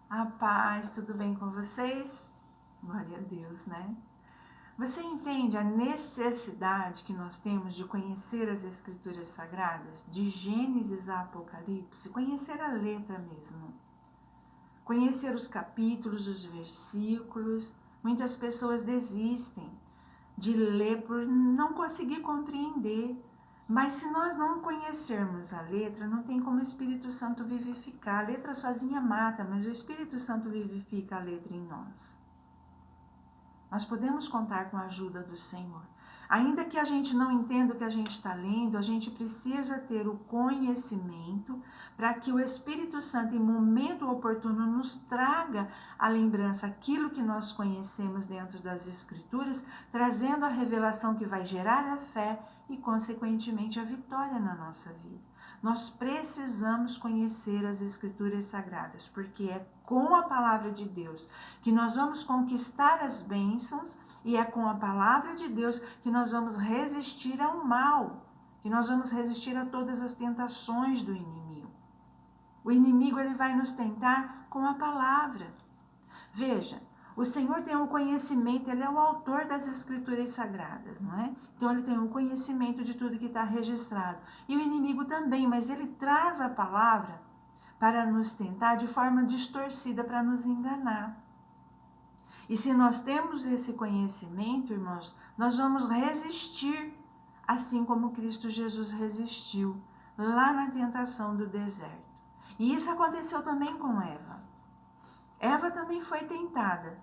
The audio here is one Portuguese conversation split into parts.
A paz, tudo bem com vocês? Glória a Deus, né? Você entende a necessidade que nós temos de conhecer as Escrituras Sagradas, de Gênesis a Apocalipse, conhecer a letra mesmo, conhecer os capítulos, os versículos. Muitas pessoas desistem de ler por não conseguir compreender. Mas se nós não conhecermos a letra, não tem como o Espírito Santo vivificar. A letra sozinha mata, mas o Espírito Santo vivifica a letra em nós. Nós podemos contar com a ajuda do Senhor. Ainda que a gente não entenda o que a gente está lendo, a gente precisa ter o conhecimento para que o Espírito Santo, em momento oportuno, nos traga a lembrança, aquilo que nós conhecemos dentro das Escrituras, trazendo a revelação que vai gerar a fé e, consequentemente, a vitória na nossa vida. Nós precisamos conhecer as Escrituras Sagradas, porque é com a palavra de Deus que nós vamos conquistar as bênçãos e é com a palavra de Deus que nós vamos resistir ao mal, que nós vamos resistir a todas as tentações do inimigo. O inimigo ele vai nos tentar com a palavra. Veja, o Senhor tem o conhecimento, Ele é o autor das Escrituras Sagradas, não é? Então Ele tem o conhecimento de tudo que está registrado. E o inimigo também, mas ele traz a palavra para nos tentar de forma distorcida, para nos enganar. E se nós temos esse conhecimento, irmãos, nós vamos resistir, assim como Cristo Jesus resistiu lá na tentação do deserto. E isso aconteceu também com Eva. Eva também foi tentada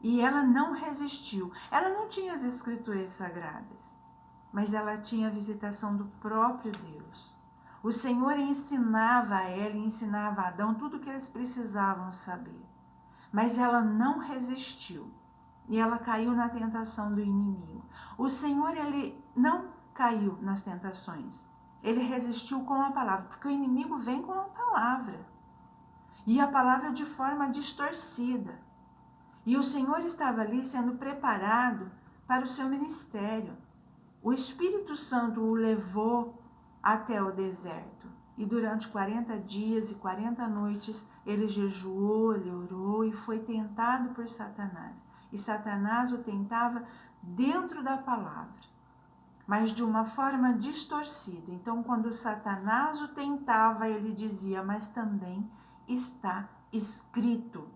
e ela não resistiu. Ela não tinha as Escrituras Sagradas, mas ela tinha a visitação do próprio Deus. O Senhor ensinava a ela e ensinava a Adão tudo o que eles precisavam saber. Mas ela não resistiu e ela caiu na tentação do inimigo. O Senhor, ele não caiu nas tentações. Ele resistiu com a palavra, porque o inimigo vem com a palavra. E a palavra de forma distorcida. E o Senhor estava ali sendo preparado para o seu ministério. O Espírito Santo o levou até o deserto. E durante 40 dias e 40 noites ele jejuou, ele orou e foi tentado por Satanás. E Satanás o tentava dentro da palavra, mas de uma forma distorcida. Então, quando Satanás o tentava, ele dizia, mas também está escrito.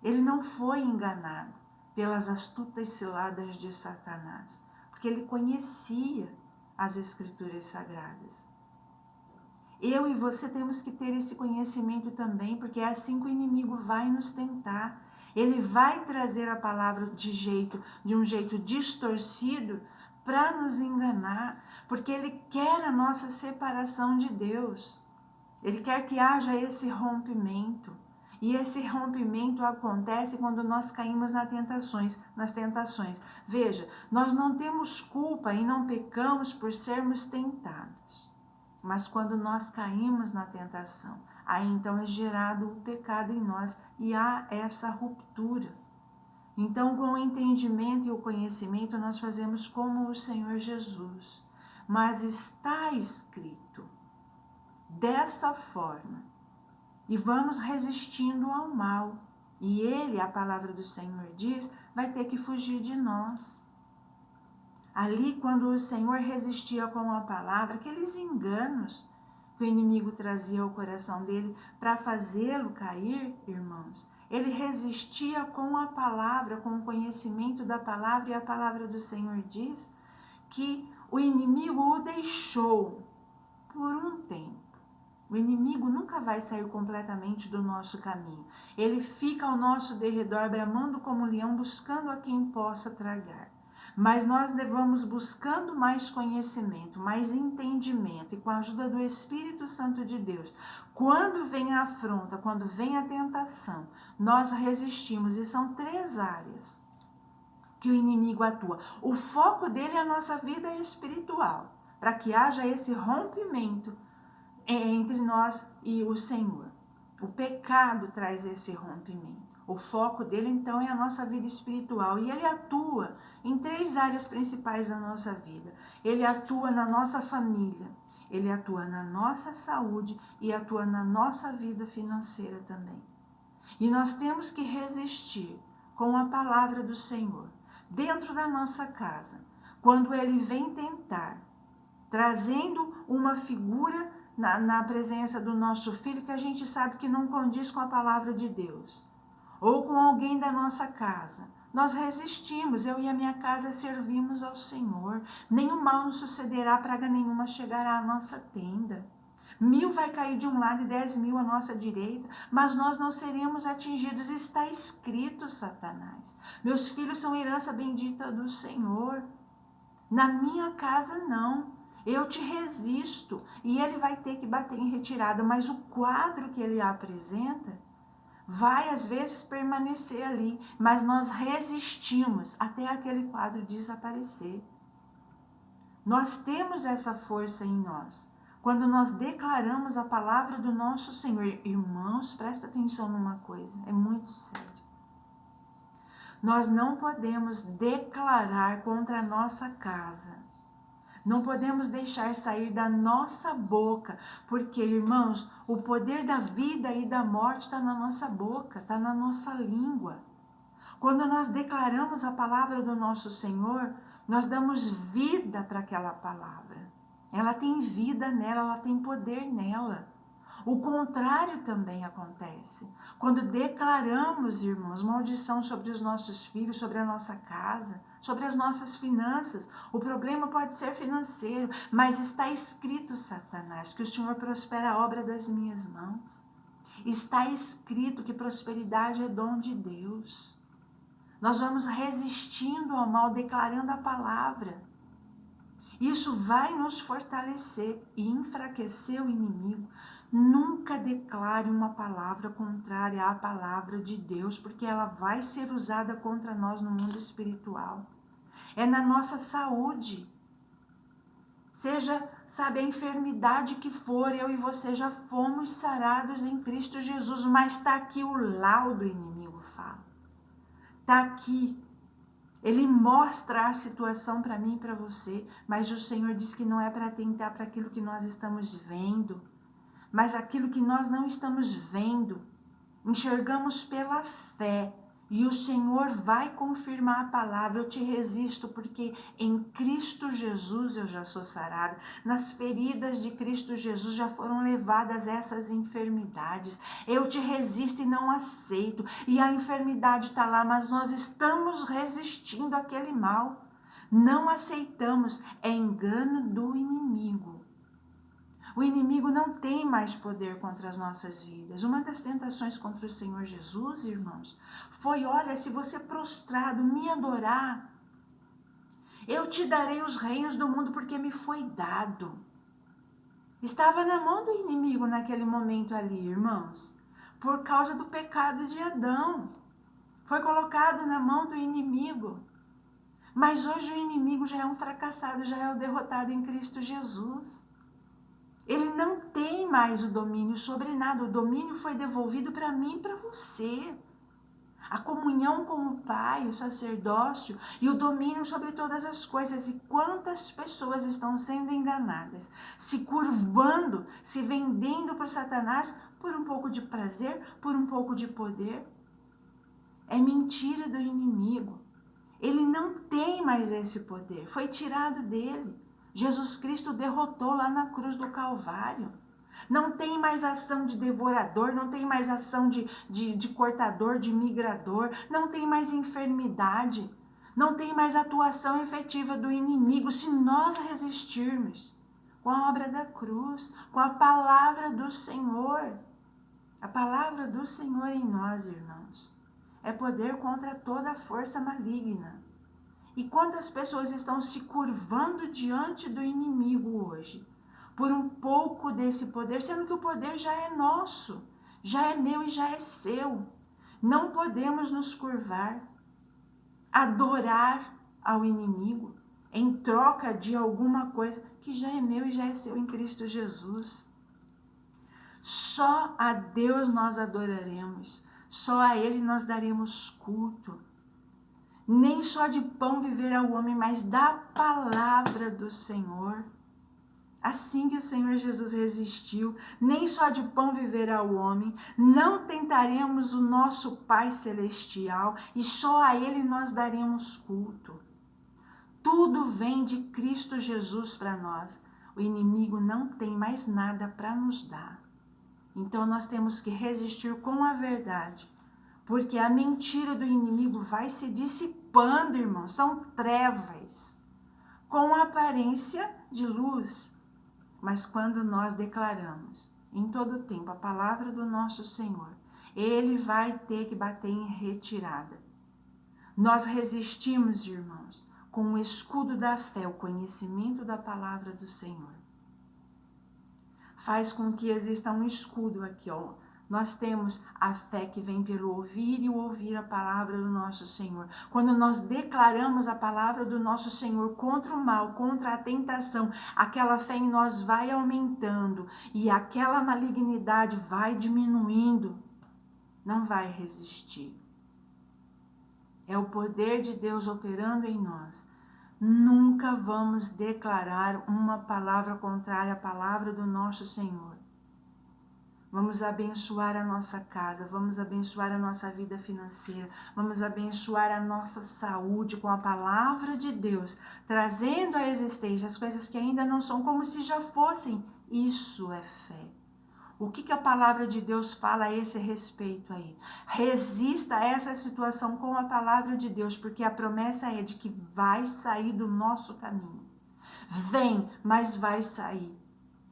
Ele não foi enganado pelas astutas ciladas de Satanás, porque ele conhecia as Escrituras Sagradas. Eu e você temos que ter esse conhecimento também, porque é assim que o inimigo vai nos tentar. Ele vai trazer a palavra de um jeito distorcido para nos enganar, porque ele quer a nossa separação de Deus. Ele quer que haja esse rompimento. E esse rompimento acontece quando nós caímos nas tentações. Veja, nós não temos culpa e não pecamos por sermos tentados. Mas quando nós caímos na tentação, aí então é gerado o pecado em nós e há essa ruptura. Então, com o entendimento e o conhecimento, nós fazemos como o Senhor Jesus. Mas está escrito dessa forma. E vamos resistindo ao mal. E ele, a palavra do Senhor diz, vai ter que fugir de nós. Ali, quando o Senhor resistia com a palavra, aqueles enganos que o inimigo trazia ao coração dele para fazê-lo cair, irmãos, ele resistia com a palavra, com o conhecimento da palavra, e a palavra do Senhor diz que o inimigo o deixou por um tempo. O inimigo nunca vai sair completamente do nosso caminho. Ele fica ao nosso derredor, bramando como um leão, buscando a quem possa tragar. Mas nós devemos buscando mais conhecimento, mais entendimento, e com a ajuda do Espírito Santo de Deus, quando vem a afronta, quando vem a tentação, nós resistimos. E são 3 áreas que o inimigo atua. O foco dele é a nossa vida espiritual, para que haja esse rompimento entre nós e o Senhor. O pecado traz esse rompimento. O foco dele, então, é a nossa vida espiritual. E ele atua em 3 áreas principais da nossa vida. Ele atua na nossa família, ele atua na nossa saúde e atua na nossa vida financeira também. E nós temos que resistir com a palavra do Senhor dentro da nossa casa. Quando ele vem tentar, trazendo uma figura na presença do nosso filho que a gente sabe que não condiz com a palavra de Deus, ou com alguém da nossa casa, nós resistimos. Eu e a minha casa servimos ao Senhor. Nenhum mal nos sucederá, praga nenhuma chegará à nossa tenda. 1000 vai cair de um lado e 10.000 à nossa direita, mas nós não seremos atingidos. Está escrito, Satanás. Meus filhos são herança bendita do Senhor. Na minha casa não. Eu te resisto. E ele vai ter que bater em retirada, mas o quadro que ele apresenta vai às vezes permanecer ali, mas nós resistimos até aquele quadro desaparecer. Nós temos essa força em nós. Quando nós declaramos a palavra do nosso Senhor, irmãos, presta atenção numa coisa, é muito sério. Nós não podemos declarar contra a nossa casa. Não podemos deixar sair da nossa boca, porque, irmãos, o poder da vida e da morte está na nossa boca, está na nossa língua. Quando nós declaramos a palavra do nosso Senhor, nós damos vida para aquela palavra. Ela tem vida nela, ela tem poder nela. O contrário também acontece. Quando declaramos, irmãos, maldição sobre os nossos filhos, sobre a nossa casa, sobre as nossas finanças, o problema pode ser financeiro, mas está escrito, Satanás, que o Senhor prospera a obra das minhas mãos. Está escrito que prosperidade é dom de Deus. Nós vamos resistindo ao mal, declarando a palavra. Isso vai nos fortalecer e enfraquecer o inimigo. Nunca declare uma palavra contrária à palavra de Deus, porque ela vai ser usada contra nós no mundo espiritual. É na nossa saúde. Seja, sabe, a enfermidade que for, eu e você já fomos sarados em Cristo Jesus, mas está aqui o laudo, o inimigo fala. Está aqui. Ele mostra a situação para mim e para você, mas o Senhor diz que não é para atentar para aquilo que nós estamos vendo, mas aquilo que nós não estamos vendo, enxergamos pela fé. E o Senhor vai confirmar a palavra. Eu te resisto porque em Cristo Jesus eu já sou sarada. Nas feridas de Cristo Jesus já foram levadas essas enfermidades. Eu te resisto e não aceito. E a enfermidade está lá, mas nós estamos resistindo àquele mal. Não aceitamos. É engano do inimigo. O inimigo não tem mais poder contra as nossas vidas. Uma das tentações contra o Senhor Jesus, irmãos, foi: olha, se você prostrado me adorar, eu te darei os reinos do mundo porque me foi dado. Estava na mão do inimigo naquele momento ali, irmãos, por causa do pecado de Adão. Foi colocado na mão do inimigo. Mas hoje o inimigo já é um fracassado, já é o derrotado em Cristo Jesus. Ele não tem mais o domínio sobre nada. O domínio foi devolvido para mim e para você. A comunhão com o Pai, o sacerdócio e o domínio sobre todas as coisas. E quantas pessoas estão sendo enganadas, se curvando, se vendendo por Satanás por um pouco de prazer, por um pouco de poder. É mentira do inimigo. Ele não tem mais esse poder. Foi tirado dele. Jesus Cristo derrotou lá na cruz do Calvário. Não tem mais ação de devorador, não tem mais ação de cortador, de migrador, não tem mais enfermidade, não tem mais atuação efetiva do inimigo se nós resistirmos com a obra da cruz, com a palavra do Senhor. A palavra do Senhor em nós, irmãos, é poder contra toda força maligna. E quantas pessoas estão se curvando diante do inimigo hoje, por um pouco desse poder, sendo que o poder já é nosso, já é meu e já é seu. Não podemos nos curvar, adorar ao inimigo em troca de alguma coisa que já é meu e já é seu em Cristo Jesus. Só a Deus nós adoraremos, só a Ele nós daremos culto. Nem só de pão viverá o homem, mas da palavra do Senhor. Assim que o Senhor Jesus resistiu, nem só de pão viverá o homem, não tentaremos o nosso Pai Celestial e só a Ele nós daremos culto. Tudo vem de Cristo Jesus para nós. O inimigo não tem mais nada para nos dar. Então nós temos que resistir com a verdade, porque a mentira do inimigo vai se dissipando, irmãos. São trevas com aparência de luz. Mas quando nós declaramos em todo tempo a palavra do nosso Senhor, Ele vai ter que bater em retirada. Nós resistimos, irmãos, com o escudo da fé, o conhecimento da palavra do Senhor. Faz com que exista um escudo aqui, ó. Nós temos a fé que vem pelo ouvir e o ouvir a palavra do nosso Senhor. Quando nós declaramos a palavra do nosso Senhor contra o mal, contra a tentação, aquela fé em nós vai aumentando e aquela malignidade vai diminuindo. Não vai resistir. É o poder de Deus operando em nós. Nunca vamos declarar uma palavra contrária à palavra do nosso Senhor. Vamos abençoar a nossa casa, vamos abençoar a nossa vida financeira, vamos abençoar a nossa saúde com a palavra de Deus, trazendo à existência as coisas que ainda não são como se já fossem. Isso é fé. O que a palavra de Deus fala a esse respeito aí? Resista a essa situação com a palavra de Deus, porque a promessa é de que vai sair do nosso caminho. Vem, mas vai sair.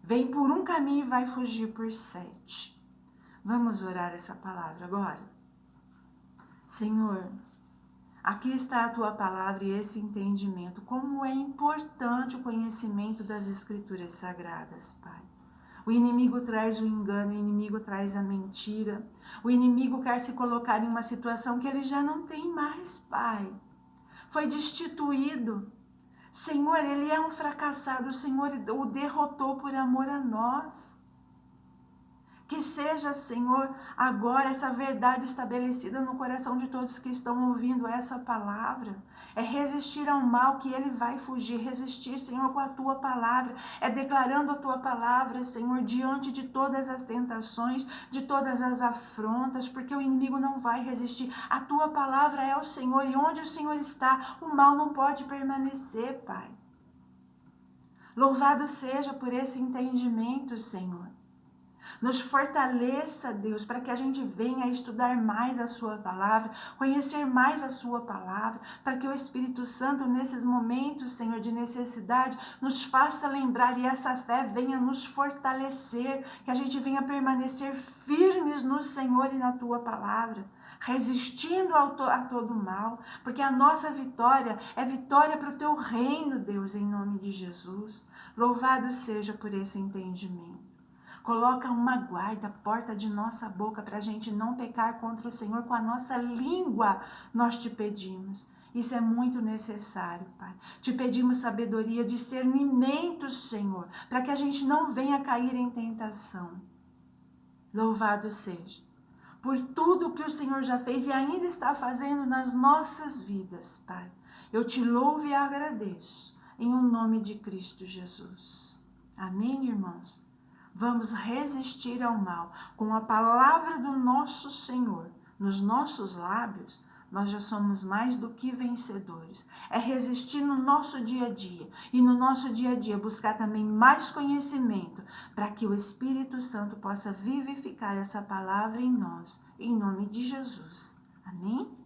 Vem por um caminho e vai fugir por 7. Vamos orar essa palavra agora? Senhor, aqui está a Tua palavra e esse entendimento. Como é importante o conhecimento das Escrituras Sagradas, Pai. O inimigo traz o engano, o inimigo traz a mentira. O inimigo quer se colocar em uma situação que ele já não tem mais, Pai. Foi destituído. Senhor, ele é um fracassado, o Senhor o derrotou por amor a nós. Que seja, Senhor, agora essa verdade estabelecida no coração de todos que estão ouvindo essa palavra. É resistir ao mal que ele vai fugir. Resistir, Senhor, com a Tua palavra. É declarando a Tua palavra, Senhor, diante de todas as tentações, de todas as afrontas, porque o inimigo não vai resistir. A Tua palavra é o Senhor e onde o Senhor está, o mal não pode permanecer, Pai. Louvado seja por esse entendimento, Senhor. Nos fortaleça, Deus, para que a gente venha estudar mais a Sua palavra, conhecer mais a Sua palavra, para que o Espírito Santo, nesses momentos, Senhor, de necessidade, nos faça lembrar e essa fé venha nos fortalecer, que a gente venha permanecer firmes no Senhor e na Tua palavra, resistindo a todo mal, porque a nossa vitória é vitória para o Teu reino, Deus, em nome de Jesus. Louvado seja por esse entendimento. Coloca uma guarda à porta de nossa boca para a gente não pecar contra o Senhor com a nossa língua, nós te pedimos. Isso é muito necessário, Pai. Te pedimos sabedoria, discernimento, Senhor, para que a gente não venha cair em tentação. Louvado seja por tudo que o Senhor já fez e ainda está fazendo nas nossas vidas, Pai. Eu te louvo e agradeço, em o nome de Cristo Jesus. Amém, irmãos? Vamos resistir ao mal. Com a palavra do nosso Senhor nos nossos lábios, nós já somos mais do que vencedores. É resistir no nosso dia a dia. E no nosso dia a dia buscar também mais conhecimento para que o Espírito Santo possa vivificar essa palavra em nós. Em nome de Jesus. Amém?